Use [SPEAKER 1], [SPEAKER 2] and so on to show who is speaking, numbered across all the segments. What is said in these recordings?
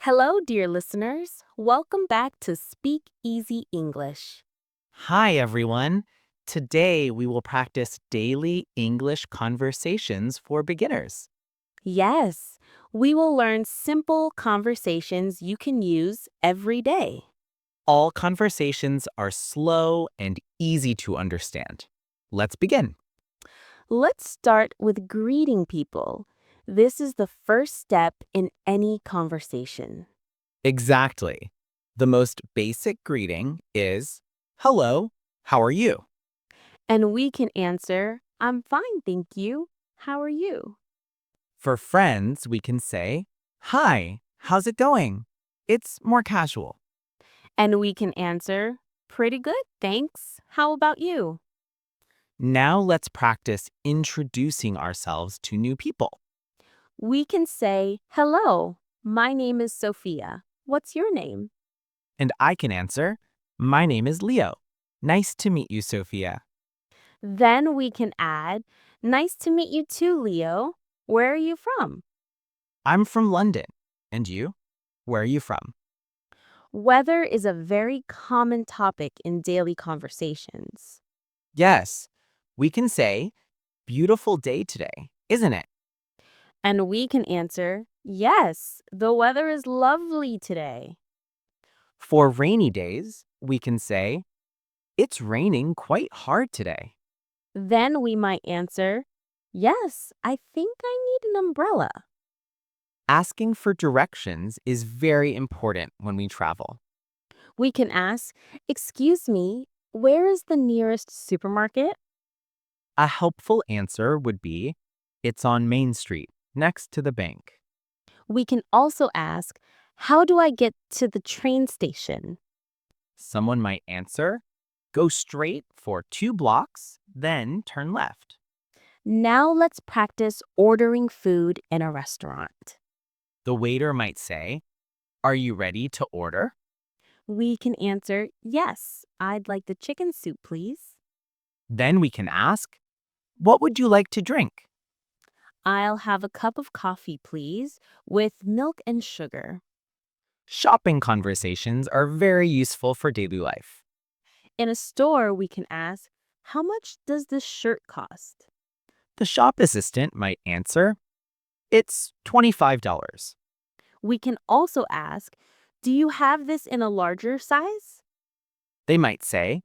[SPEAKER 1] Hello, dear listeners. Welcome back to Speak Easy English.
[SPEAKER 2] Hi, everyone. Today we will practice daily English conversations for beginners.
[SPEAKER 1] Yes, we will learn simple conversations you can use every day.
[SPEAKER 2] All conversations are slow and easy to understand. Let's begin.
[SPEAKER 1] Let's start with greeting people. This is the first step in any conversation.
[SPEAKER 2] Exactly. The most basic greeting is, "Hello, how are you?"
[SPEAKER 1] And we can answer, I'm fine, thank you. How are you?
[SPEAKER 2] For friends, we can say, "Hi, how's it going?" It's more casual.
[SPEAKER 1] And we can answer, pretty good, thanks. How about you?
[SPEAKER 2] Now let's practice introducing ourselves to new people.
[SPEAKER 1] We can say, hello, my name is Sophia. What's your name?
[SPEAKER 2] And I can answer, "My name is Leo. Nice to meet you, Sophia."
[SPEAKER 1] Then we can add, nice to meet you too, Leo. Where are you from?
[SPEAKER 2] I'm from London. And you? Where are you from?
[SPEAKER 1] Weather is a very common topic in daily conversations.
[SPEAKER 2] Yes, we can say, "Beautiful day today, isn't it?"
[SPEAKER 1] And we can answer, yes, the weather is lovely today.
[SPEAKER 2] For rainy days, we can say, "It's raining quite hard today."
[SPEAKER 1] Then we might answer, yes, I think I need an umbrella.
[SPEAKER 2] Asking for directions is very important when we travel.
[SPEAKER 1] We can ask, excuse me, where is the nearest supermarket?
[SPEAKER 2] A helpful answer would be, "It's on Main Street, next to the bank."
[SPEAKER 1] We can also ask, how do I get to the train station?
[SPEAKER 2] Someone might answer, "Go straight for 2 blocks, then turn left."
[SPEAKER 1] Now let's practice ordering food in a restaurant.
[SPEAKER 2] The waiter might say, "Are you ready to order?"
[SPEAKER 1] We can answer, yes, I'd like the chicken soup, please.
[SPEAKER 2] Then we can ask, "What would you like to drink?"
[SPEAKER 1] I'll have a cup of coffee, please, with milk and sugar.
[SPEAKER 2] Shopping conversations are very useful for daily life.
[SPEAKER 1] In a store, we can ask, how much does this shirt cost?
[SPEAKER 2] The shop assistant might answer, "It's $25."
[SPEAKER 1] We can also ask, do you have this in a larger size?
[SPEAKER 2] They might say,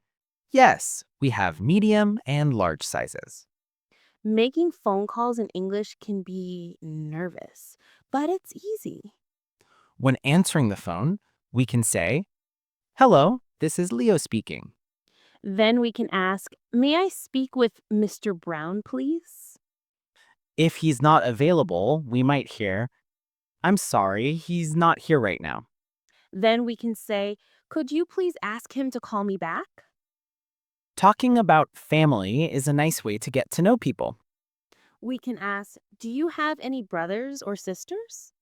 [SPEAKER 2] "Yes, we have medium and large sizes."
[SPEAKER 1] Making phone calls in English can be nervous, but it's easy.
[SPEAKER 2] When answering the phone, we can say, "Hello, this is Leo speaking."
[SPEAKER 1] Then we can ask, may I speak with Mr. Brown, please?
[SPEAKER 2] If he's not available, we might hear, "I'm sorry, he's not here right now."
[SPEAKER 1] Then we can say, could you please ask him to call me back?
[SPEAKER 2] Talking about family is a nice way to get to know people.
[SPEAKER 1] We can ask, do you have any brothers or sisters?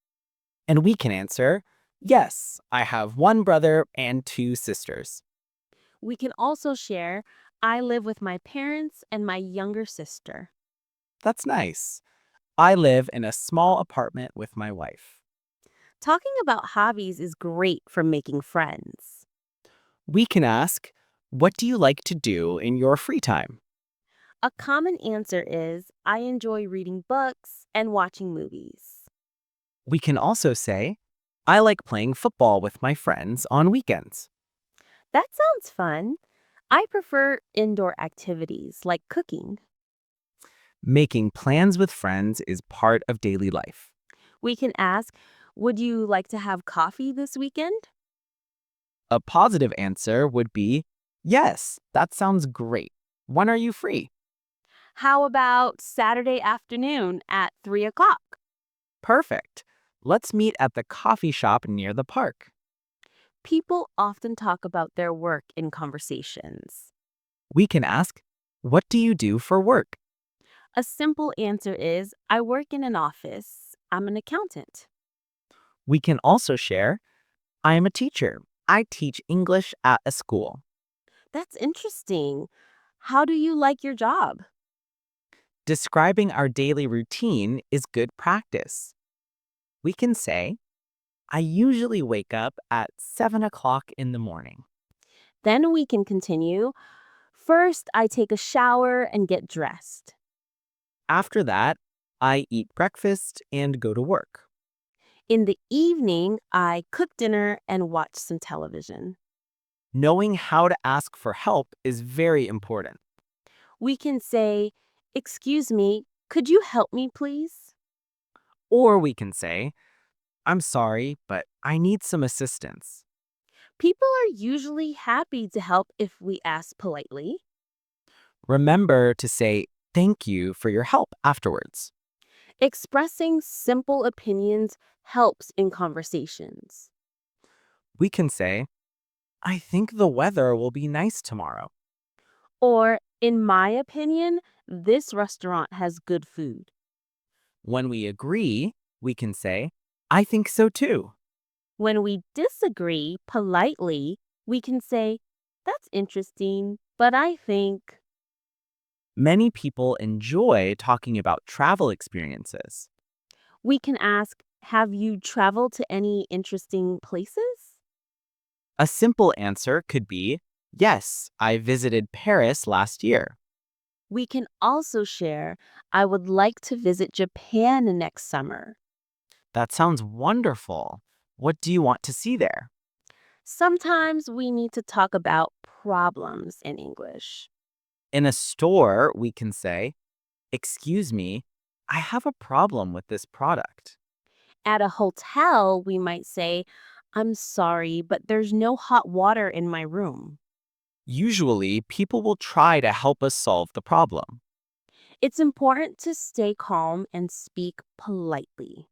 [SPEAKER 2] And we can answer, "Yes, I have one brother and 2 sisters."
[SPEAKER 1] We can also share, I live with my parents and my younger sister.
[SPEAKER 2] That's nice. I live in a small apartment with my wife.
[SPEAKER 1] Talking about hobbies is great for making friends.
[SPEAKER 2] We can ask, "What do you like to do in your free time?"
[SPEAKER 1] A common answer is, I enjoy reading books and watching movies.
[SPEAKER 2] We can also say, "I like playing football with my friends on weekends."
[SPEAKER 1] That sounds fun. I prefer indoor activities like cooking.
[SPEAKER 2] Making plans with friends is part of daily life.
[SPEAKER 1] We can ask, would you like to have coffee this weekend?
[SPEAKER 2] A positive answer would be, "Yes, that sounds great. When are you free?"
[SPEAKER 1] How about Saturday afternoon at 3 o'clock?
[SPEAKER 2] Perfect. Let's meet at the coffee shop near the park.
[SPEAKER 1] People often talk about their work in conversations.
[SPEAKER 2] We can ask, "What do you do for work?"
[SPEAKER 1] A simple answer is, I work in an office. I'm an accountant.
[SPEAKER 2] We can also share, "I am a teacher. I teach English at a school."
[SPEAKER 1] That's interesting. How do you like your job?
[SPEAKER 2] Describing our daily routine is good practice. We can say, I usually wake up at 7 o'clock in the morning.
[SPEAKER 1] Then we can continue. First, I take a shower and get dressed.
[SPEAKER 2] After that, I eat breakfast and go to work.
[SPEAKER 1] In the evening, I cook dinner and watch some television.
[SPEAKER 2] Knowing how to ask for help is very important.
[SPEAKER 1] We can say, "Excuse me, could you help me, please?"
[SPEAKER 2] Or we can say, I'm sorry, but I need some assistance.
[SPEAKER 1] People are usually happy to help if we ask politely.
[SPEAKER 2] Remember to say thank you for your help afterwards.
[SPEAKER 1] Expressing simple opinions helps in conversations.
[SPEAKER 2] We can say, I think the weather will be nice tomorrow.
[SPEAKER 1] Or, in my opinion, this restaurant has good food.
[SPEAKER 2] When we agree, we can say, I think so too.
[SPEAKER 1] When we disagree politely, we can say, "That's interesting, but I think."
[SPEAKER 2] Many people enjoy talking about travel experiences.
[SPEAKER 1] We can ask, "Have you traveled to any interesting places?"
[SPEAKER 2] A simple answer could be, yes, I visited Paris last year.
[SPEAKER 1] We can also share, "I would like to visit Japan next summer."
[SPEAKER 2] That sounds wonderful. What do you want to see there?
[SPEAKER 1] Sometimes we need to talk about problems in English.
[SPEAKER 2] In a store, we can say, excuse me, I have a problem with this product.
[SPEAKER 1] At a hotel, we might say, "I'm sorry, but there's no hot water in my room."
[SPEAKER 2] Usually, people will try to help us solve the problem.
[SPEAKER 1] It's important to stay calm and speak politely.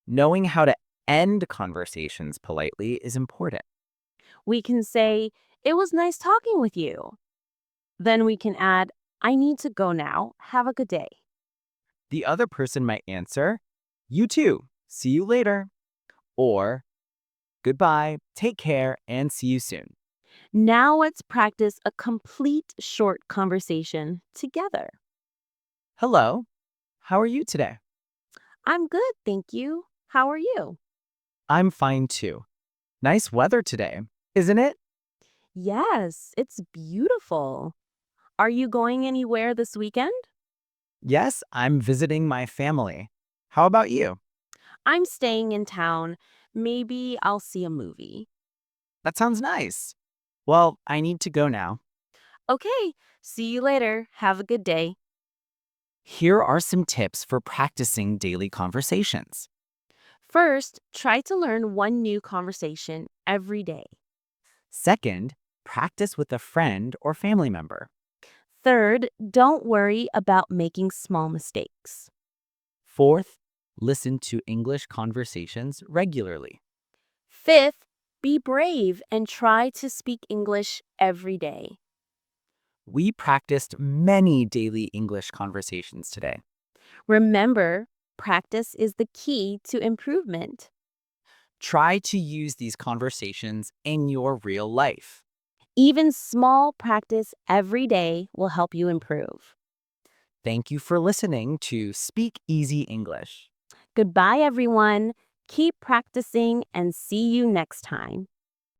[SPEAKER 2] Knowing how to end conversations politely is important.
[SPEAKER 1] We can say, "It was nice talking with you." Then we can add, "I need to go now. Have a good day."
[SPEAKER 2] The other person might answer, you too, see you later, or goodbye, take care, and see you soon.
[SPEAKER 1] Now let's practice a complete short conversation together.
[SPEAKER 2] Hello, how are you today?
[SPEAKER 1] "I'm good, thank you. How are you?"
[SPEAKER 2] I'm fine too. Nice weather today, isn't it?
[SPEAKER 1] "Yes, it's beautiful. Are you going anywhere this weekend?"
[SPEAKER 2] Yes, I'm visiting my family. How about you?
[SPEAKER 1] "I'm staying in town. Maybe I'll see a movie."
[SPEAKER 2] That sounds nice. Well, I need to go now.
[SPEAKER 1] "Okay, see you later. Have a good day."
[SPEAKER 2] Here are some tips for practicing daily conversations.
[SPEAKER 1] First, try to learn one new conversation every day.
[SPEAKER 2] Second, practice with a friend or family member.
[SPEAKER 1] Third, don't worry about making small mistakes.
[SPEAKER 2] Fourth, listen to English conversations regularly.
[SPEAKER 1] Fifth, be brave and try to speak English every day.
[SPEAKER 2] We practiced many daily English conversations today.
[SPEAKER 1] Remember, practice is the key to improvement.
[SPEAKER 2] Try to use these conversations in your real life.
[SPEAKER 1] Even small practice every day will help you improve.
[SPEAKER 2] Thank you for listening to Speak Easy English.
[SPEAKER 1] Goodbye, everyone. Keep practicing and see you next time.